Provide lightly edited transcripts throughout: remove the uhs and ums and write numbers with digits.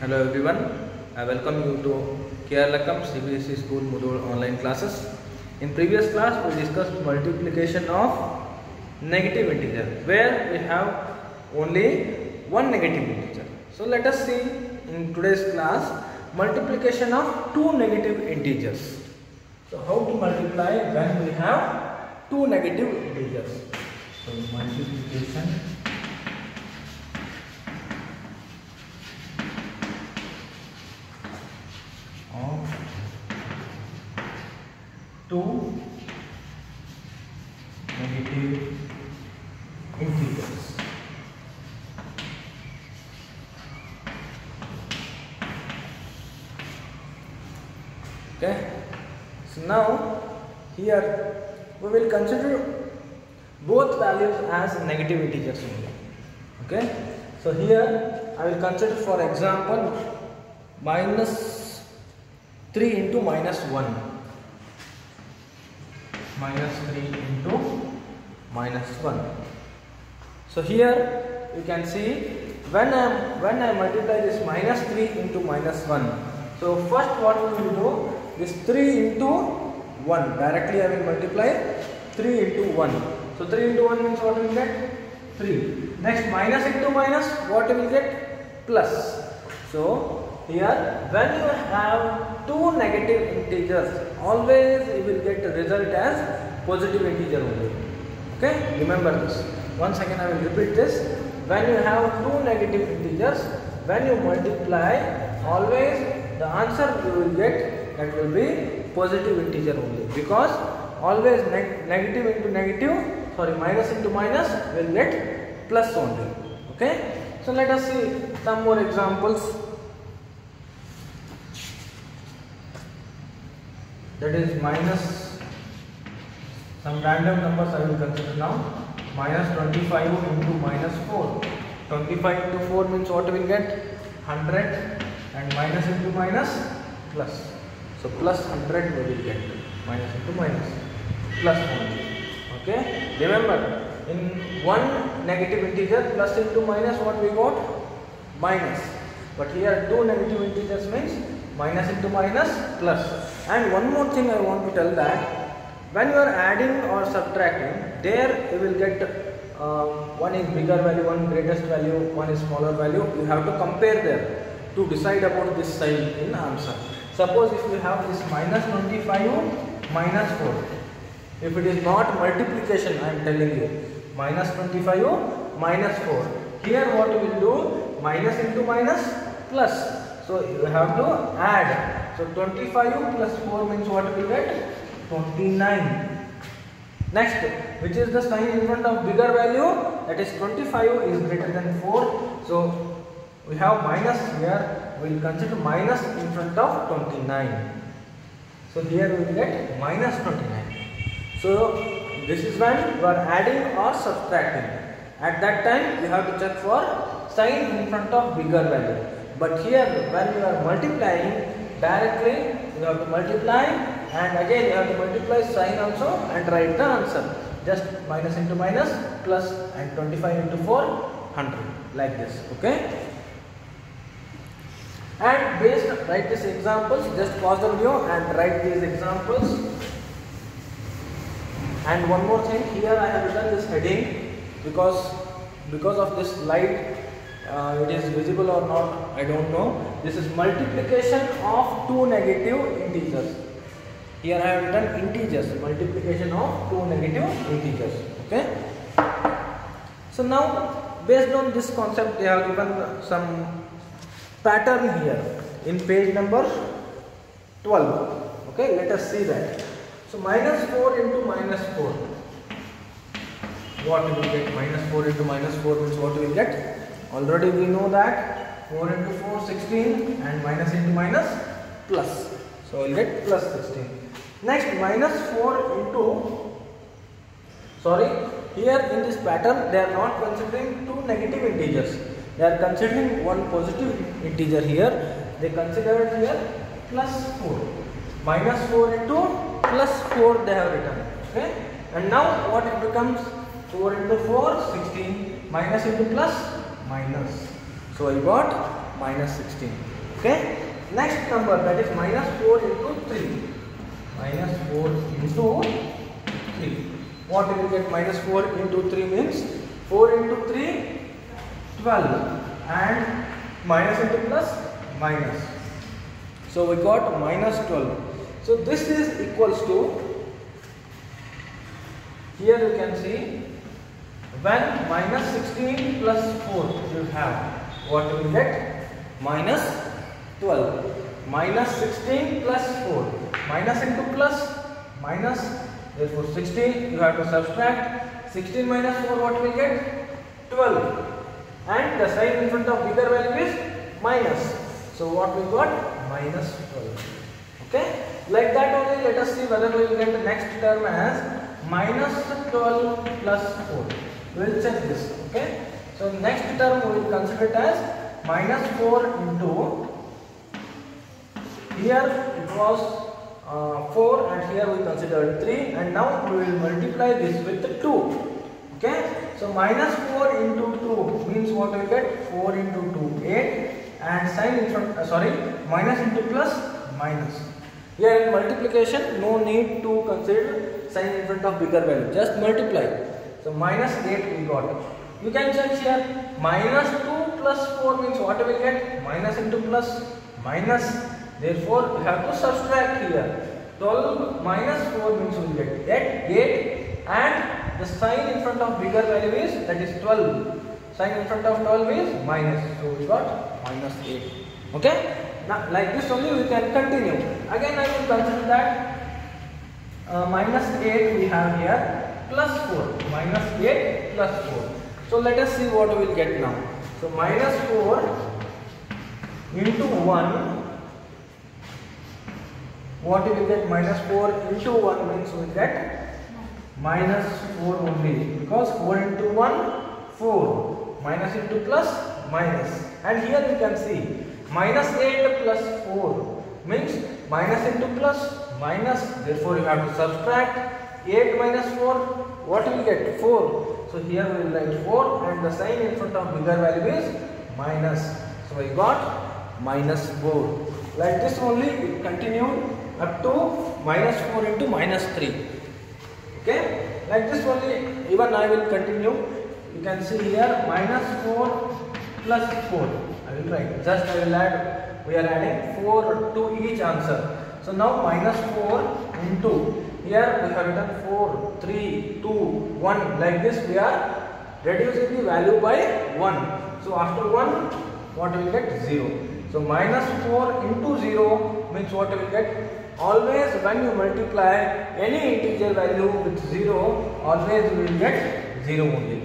Hello everyone, I welcome you to Keralakam CBSE School Moodle online classes. In previous class we discussed multiplication of negative integer where we have only one negative integer. So let us see in today's class multiplication of two negative integers. So how to multiply when we have two negative integers. So multiplication of two negative integers. Okay, so now here we will consider both values as negative integers only. Okay, so here I will consider, for example, minus 3 into minus 1. Minus 3 into minus 1. So here you can see when I multiply this minus 3 into minus 1. So first what we will do, this 3 into 1. Directly I will multiply 3 into 1. So 3 into 1 means what we will get? 3. Next minus into minus, what we will get? Plus. So here when you have two negative integers, always you will get the result as positive integer only. Okay, remember this. Once again I will repeat this. When you have two negative integers, when you multiply, always the answer you will get, that will be positive integer only, because always negative into negative, minus into minus will get plus only. Okay, so let us see some more examples. That is minus some random numbers I will consider now. Minus 25 into minus 4. 25 into 4 means what we will get? 100, and minus into minus plus. So plus 100 we will get. Minus into minus plus only. Okay, remember in one negative integer, plus into minus, what we got? Minus. But here two negative integers means minus into minus plus. And one more thing I want to tell, that when you are adding or subtracting, there you will get one is bigger value, one greatest value, one is smaller value. You have to compare there to decide about this sign in answer. Suppose if you have this minus 25 minus 4, if it is not multiplication, I am telling you, minus 25 minus 4. Here what we will do? Minus into minus plus. So you have to add. So 25 plus 4 means what we will get? 29. Next, which is the sign in front of bigger value? That is 25 is greater than 4. So we have minus here. We will consider minus in front of 29. So here we will get minus 29. So this is when you are adding or subtracting. At that time you have to check for sign in front of bigger value. But here when you are multiplying, directly you have to multiply, and again you have to multiply sign also and write the answer. Just minus into minus plus, and 25 into 4, 100, like this. Okay. And write these examples. Just pause the video and write these examples. And one more thing, here I have written this heading because of this light, it is visible or not, I don't know. This is multiplication of two negative integers. Here I have written integers, multiplication of two negative integers. Okay. So now based on this concept, they have given some pattern here in page number 12. Okay, let us see that. So minus 4 into minus 4. What we will get? Minus 4 into minus 4 means what we will get? Already we know that 4 into 4, 16, and minus into minus plus. So we will get plus 16. Next, minus 4 into, here in this pattern they are not considering two negative integers. They are considering one positive integer here. They considered here plus 4. Minus 4 into plus 4 they have written. Okay. And now what it becomes? 4 into 4, 16, minus into plus, minus. So I got minus 16. Okay. Next number, that is minus 4 into 3. Minus 4 into 3. What will you get? Minus 4 into 3 means 4 into 3, 12, and minus into plus, minus. So we got minus 12. So this is equals to, here you can see, when minus 16 plus 4 you have, what you will get? Minus 12. Minus 16 plus 4. Minus into plus, minus. Therefore 16 you have to subtract. 16 minus 4, what will get? 12. And the sign in front of bigger value is minus. So what we got? Minus 12. Okay. Like that only, let us see whether we will get the next term as minus 12 plus 4. We will check this. Okay. So next term we will consider it as minus 4 into, here it was 4 and here we considered 3, and now we will multiply this with 2. Okay. So minus 4 into 2 means what we get? 4 into 2, 8, and sign in front, minus into plus, minus. Here in multiplication, no need to consider sign in front of bigger value, just multiply. So minus 8 we got. You can check here, minus 2 plus 4 means what we will get? Minus into plus, minus. Therefore we have to subtract here. 12 minus 4 means we will get 8, and the sign in front of bigger value is, that is 12. Sign in front of 12 is minus. So we got minus 8. Okay. Now like this only we can continue. Again I will consider that minus 8 we have here, plus 4. Minus 8 plus 4. So let us see what we will get now. So minus 4 into 1. What we will get? Minus 4 into 1 means we will get minus 4 only, because 4 into 1, 4. Minus into plus, minus. And here you can see minus 8 plus 4 means minus into plus, minus. Therefore you have to subtract 8 minus 4. What will you get? 4. So here we will write 4, and the sign in front of bigger value is minus. So we got minus 4. Like this only it continued up to minus 4 into minus 3. Okay. Like this only even I will continue. You can see here minus 4 plus 4. I will write. Just I will add. We are adding 4 to each answer. So now minus 4 into, here we have written 4, 3, 2, 1. Like this we are reducing the value by 1. So after 1, what we will get? 0. So minus 4 into 0 means what we will get? Always when you multiply any integer value with 0, always we will get 0 only.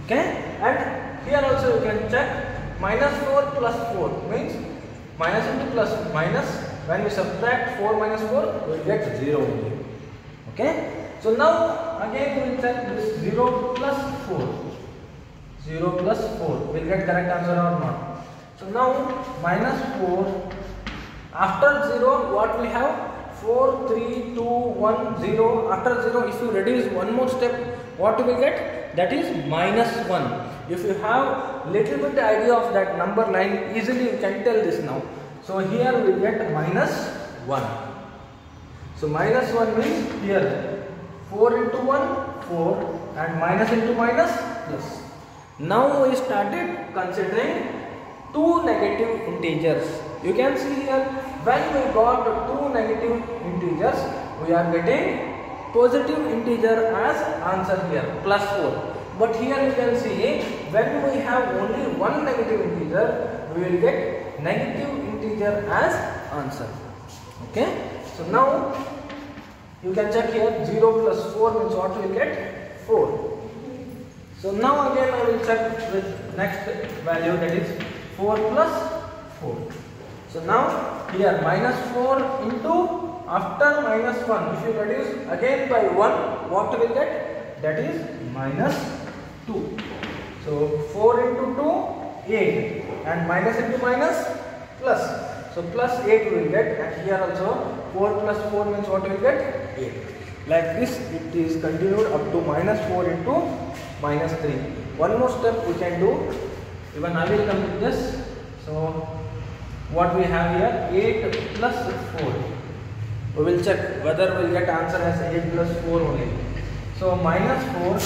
Okay. And here also you can check, minus 4 plus 4 means minus into plus, minus. When we subtract 4 minus 4, we will get 0 only. Okay. So now again we will check this 0 plus 4. 0 plus 4. We will get correct answer or not. So now minus 4. After 0, what we have? 4, 3, 2, 1, 0. After 0, if you reduce one more step, what we will get? That is minus 1. If you have little bit idea of that number line, easily you can tell this now. So here we will get minus 1. So minus 1 means here 4 into 1, 4, and minus into minus, plus. Now we started considering two negative integers. You can see here, when we got two negative integers, we are getting positive integer as answer here, plus 4. But here you can see, when we have only one negative integer, we will get negative integer as answer. Okay. So now you can check here, 0 plus 4 means what we will get? 4. So now again I will check with next value, that is 4 plus 4. So now here minus 4 into, after minus 1, if you reduce again by 1, what we will get? That is minus 2. So 4 into 2, 8, and minus into minus, plus. So plus 8 we will get, and here also 4 plus 4 means what we will get? 8. Like this it is continued up to minus 4 into minus 3. One more step we can do. Even I will complete this. So what we have here, 8 plus 4. We will check whether we will get answer as 8 plus 4 only. So minus 4.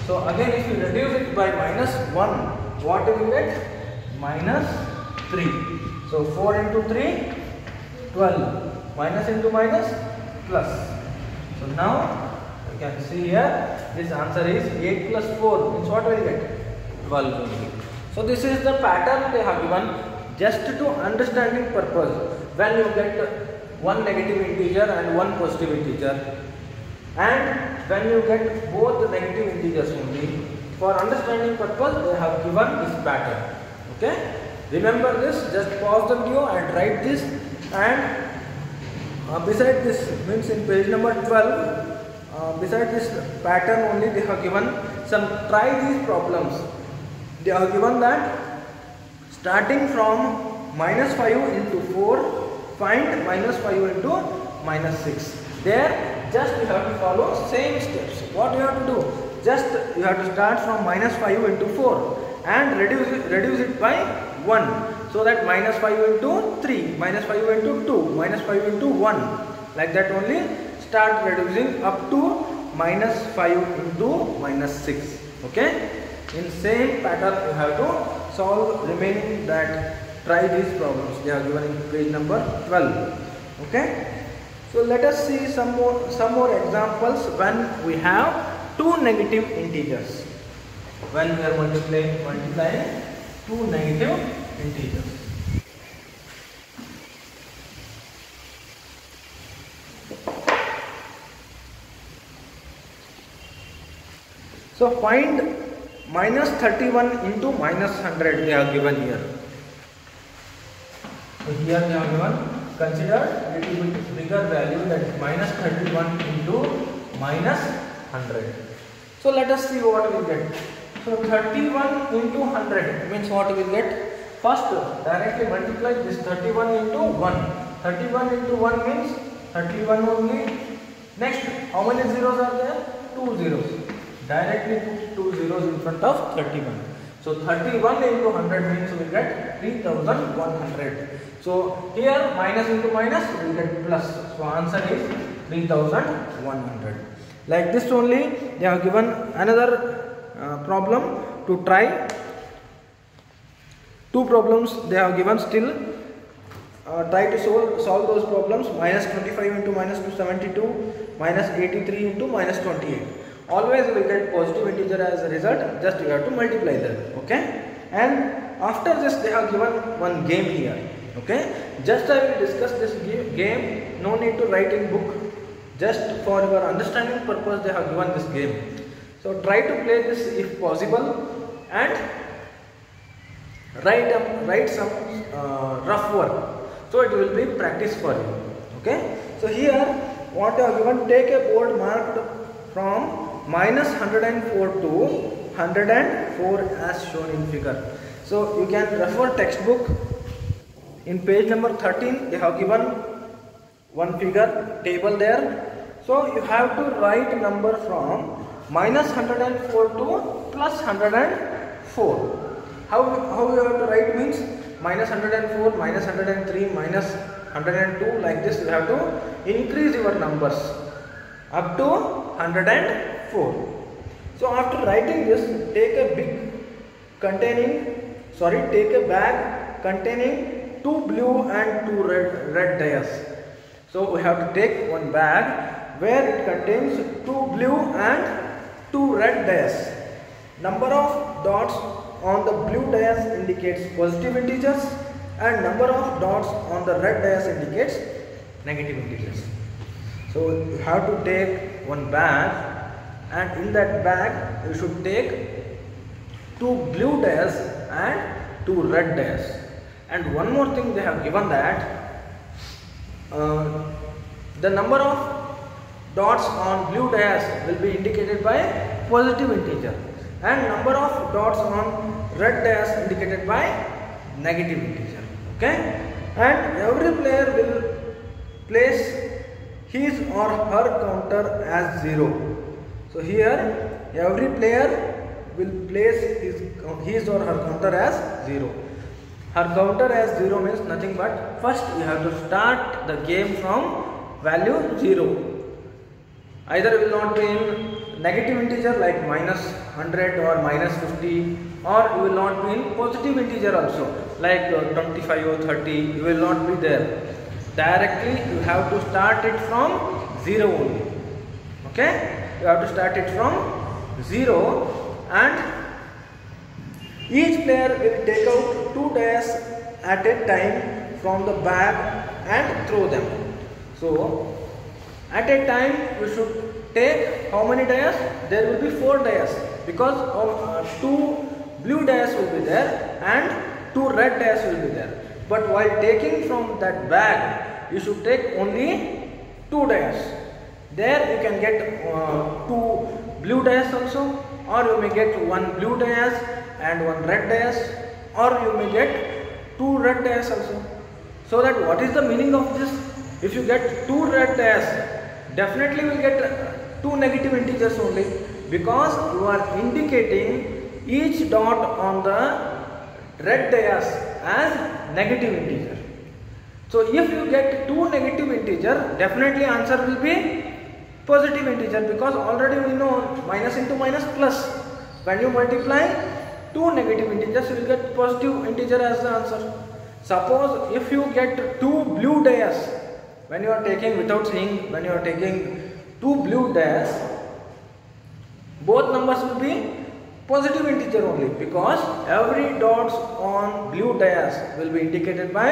So again if you reduce it by minus 1, what we will get? Minus 3. So 4 into 3, 12. Minus into minus, plus. So now you can see here this answer is 8 plus 4 means what we will get? 12 only. So this is the pattern they have given just to understanding purpose. When you get one negative integer and one positive integer, and when you get both negative integers only, for understanding purpose they have given this pattern. Okay, remember this, just pause the video and write this, and beside this means in page number 12, beside this pattern only they have given some try these problems. They have given that starting from minus 5 into 4, find minus 5 into minus 6. There just you have to follow same steps. What you have to do? Just you have to start from minus 5 into 4 and reduce it by 1. So that minus 5 into 3, minus 5 into 2, minus 5 into 1. Like that only start reducing up to minus 5 into minus 6. Okay? In same pattern you have to solve remaining that. Try these problems. They are given in page number 12. Okay. So let us see some more examples when we have two negative integers. When we are multiplying two negative integers. So find minus 31 into minus 100 they are given here. So here they are given, consider a little bit bigger value, that is minus 31 into minus 100. So let us see what we get. So 31 into 100 means what we will get? First directly multiply this 31 into 1. 31 into 1 means 31 only. Next, how many zeros are there? 2 zeros. Directly put 2 zeros in front of 31. So 31 into 100 means we will get 3100. So here minus into minus we will get plus. So answer is 3100. Like this only they have given another problem to try. Two problems they have given still. Try to solve those problems. Minus 25 into minus 272, minus 83 into minus 28. Always we get positive integer as a result, just you have to multiply them. Okay, and after this they have given one game here. Okay, just I will discuss this game, no need to write in book, just for your understanding purpose they have given this game. So try to play this if possible and write some rough work, so it will be practice for you. Okay, so here what I have given, take a board marked from minus 104 to 104 as shown in figure. So you can refer textbook. In page number 13 they have given one figure table there. So you have to write number from minus 104 to plus 104. How you have to write means minus 104, minus 103, minus 102, like this you have to increase your numbers up to 104. So after writing this, take a bag containing 2 blue and 2 red dice. So we have to take one bag where it contains 2 blue and 2 red dice. Number of dots on the blue dice indicates positive integers and number of dots on the red dice indicates negative integers. So you have to take one bag, and in that bag you should take 2 blue dice and 2 red dice. And one more thing they have given, that the number of dots on blue dice will be indicated by positive integer and number of dots on red dice indicated by negative integer. Okay, and every player will place his or her counter as 0. So here every player will place his or her counter as 0. Her counter as 0 means nothing but first you have to start the game from value 0. Either it will not be in negative integer like minus 100 or minus 50, or you will not be in positive integer also like 25 or 30, you will not be there. Directly you have to start it from 0 only. Okay, you have to start it from 0, and each player will take out 2 dice at a time from the bag and throw them. So at a time you should take how many dice? There will be 4 dice, because 2 blue dice will be there and 2 red dice will be there. But while taking from that bag, you should take only 2 dice. There you can get 2 blue dice also, or you may get 1 blue dice and 1 red dice, or you may get 2 red dice also. So that what is the meaning of this? If you get 2 red dice, definitely will get 2 negative integers only, because you are indicating each dot on the red dice as negative integer. So if you get 2 negative integer, definitely answer will be positive integer, because already we know minus into minus plus. When you multiply 2 negative integers, you will get positive integer as the answer. Suppose if you get 2 blue dice, when you are taking, without saying, when you are taking 2 blue dice, both numbers will be positive integer only, because every dots on blue dice will be indicated by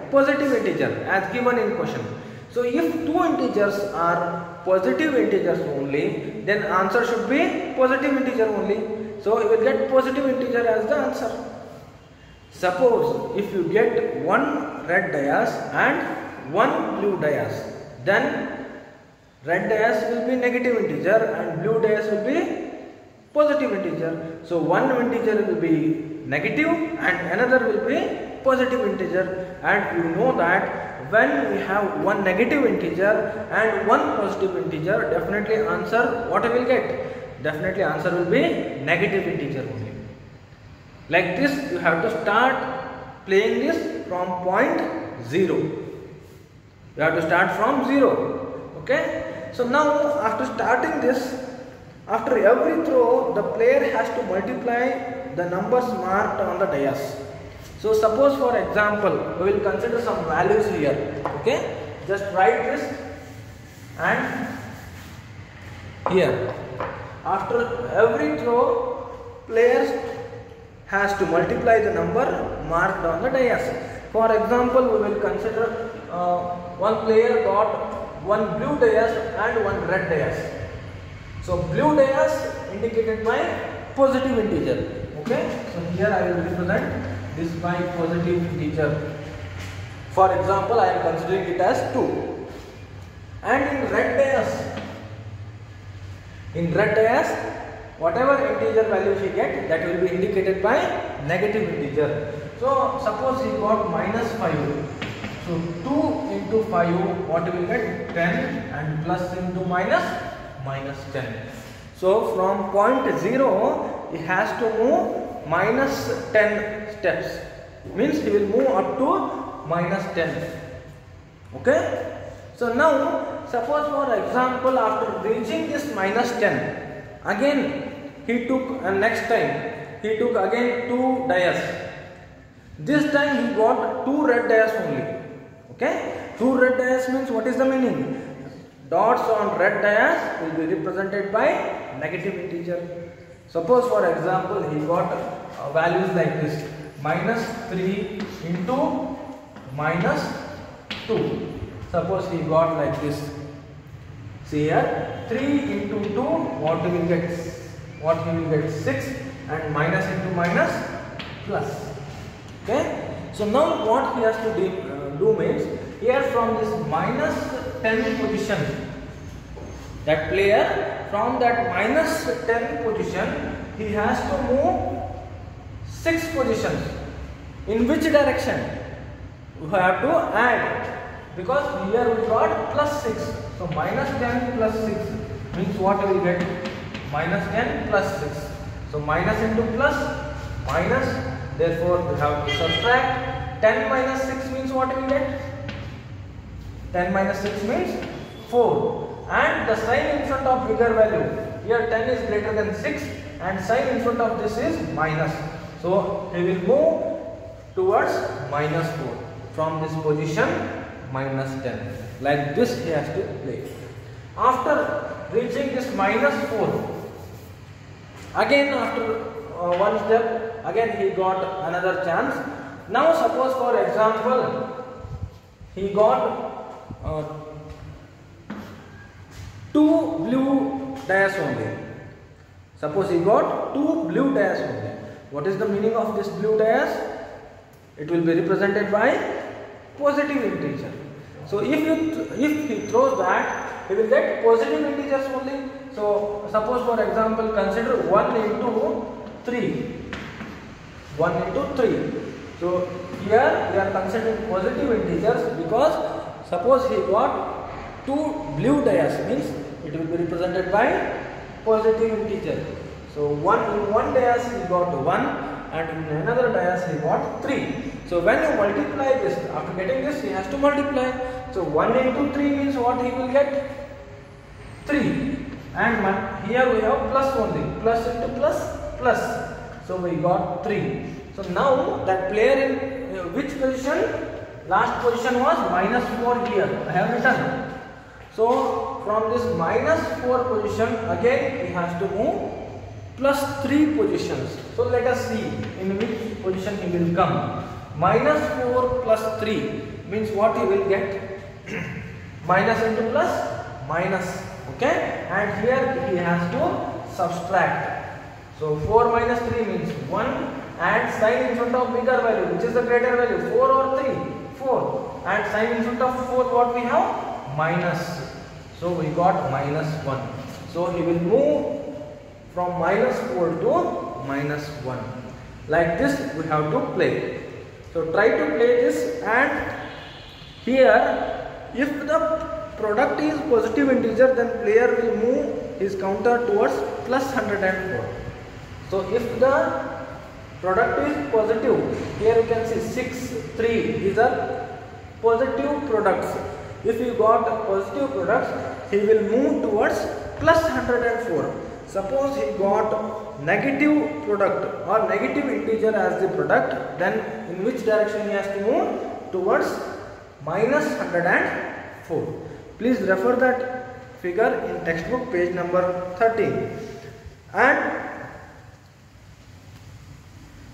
positive integer as given in question. So if 2 integers are positive integers only, then answer should be positive integer only. So you will get positive integer as the answer. Suppose if you get 1 red dice and 1 blue dice, then red dice will be negative integer and blue dice will be positive integer. So one integer will be negative and another will be positive integer, and you know that when we have one negative integer and one positive integer, definitely answer what we will get? Definitely answer will be negative integer only. Like this you have to start playing this from point 0. You have to start from 0. Okay. So now after starting this, after every throw the player has to multiply the numbers marked on the dice. So suppose for example we will consider some values here. Okay. Just write this and here. After every throw, players has to multiply the number marked on the dice. For example, we will consider one player got 1 blue dice and 1 red dice. So blue dice indicated by positive integer. Okay. So here I will represent this by positive integer. For example, I am considering it as 2. And in red dice, whatever integer value he get, that will be indicated by negative integer. So suppose he got minus 5. So 2 into 5, what we will get? 10, and plus into minus 10. So from point 0, he has to move minus 10 steps. Means he will move up to minus 10. Okay. So now suppose for example after reaching this minus 10, again he took next time he took again 2 dice. This time he got 2 red dice only. Okay. 2 red dice means what is the meaning? Dots on red dice will be represented by negative integer. Suppose for example he got values like this: minus 3 into minus 2. Suppose he got like this. See here, 3 into 2, what we will get? What he will get? 6, and minus into minus plus. Okay. So now what he has to do means, here from this minus 10 position, that player from that minus 10 position, he has to move 6 positions. In which direction? You have to add, because here we got plus 6. So minus 10 plus 6 means what we will get? Minus 10 plus 6. So minus into plus minus Therefore, we have to subtract. 10 minus 6 means what we get? 10 minus 6 means 4. And the sign in front of bigger value. Here 10 is greater than 6 and sign in front of this is minus. So, he will move towards minus 4. From this position, minus 10. Like this he has to play. After reaching this minus 4, again after one step, again he got another chance. Now suppose for example, he got 2 blue dice only. Suppose he got 2 blue dice only. What is the meaning of this blue dice? It will be represented by positive integer. So if he throws that, he will get positive integers only. So suppose for example, consider 1 into 3. 1 into 3. So here we are considering positive integers because suppose he got 2 blue dice, means it will be represented by positive integer. So in one dice he got 1 and in another dice he got 3. So when you multiply this, after getting this he has to multiply. So 1 into 3 means what he will get? 3. And here we have plus only. Plus into plus, plus. So we got 3. So now that player in which position? Last position was minus 4 here. I have written. So from this minus 4 position again he has to move plus 3 positions. So let us see in which position he will come. Minus 4 plus 3 means what he will get? Minus into plus, minus. Okay, and here he has to subtract. So 4 minus 3 means 1 and sign in front of bigger value. Which is the greater value? 4 or 3? 4. And sign in front of 4 what we have? Minus. So we got minus 1. So he will move from minus 4 to minus 1. Like this we have to play. So try to play this, and here if the product is positive integer, then player will move his counter towards plus 104. So if the product is positive, here you can see 6, 3, these are positive products. If you got positive products, he will move towards plus 104. Suppose he got negative product or negative integer as the product, then in which direction he has to move? Towards minus 104. Please refer that figure in textbook page number 13. And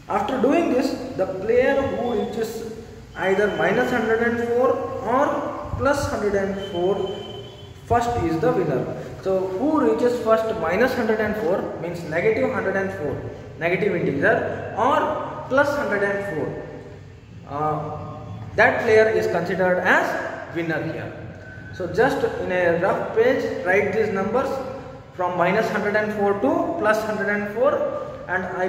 after doing this, the player who reaches either minus 104 or plus 104 first is the winner. So who reaches first minus 104 means negative 104, negative integer, or plus 104. That player is considered as winner here. So just in a rough page write these numbers from minus 104 to plus 104, and I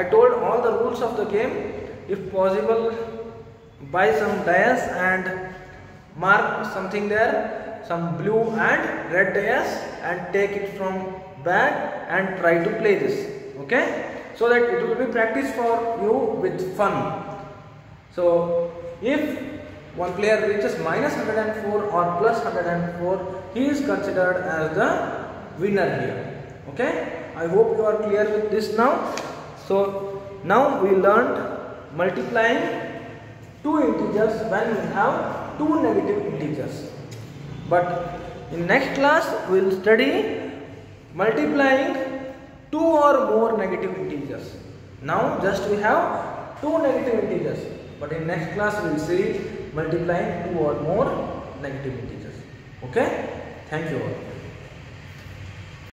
told all the rules of the game. If possible, buy some dice and mark something there, some blue and red dice, and take it from bag and try to play this, okay, so that it will be practice for you with fun. So if one player reaches minus 104 or plus 104, he is considered as the winner here. Okay, I hope you are clear with this now. So now we learned multiplying two integers when we have two negative integers. But in next class we will study multiplying two or more negative integers. Now just we have two negative integers, but in next class we will see multiplying two or more negative integers. Okay, thank you all.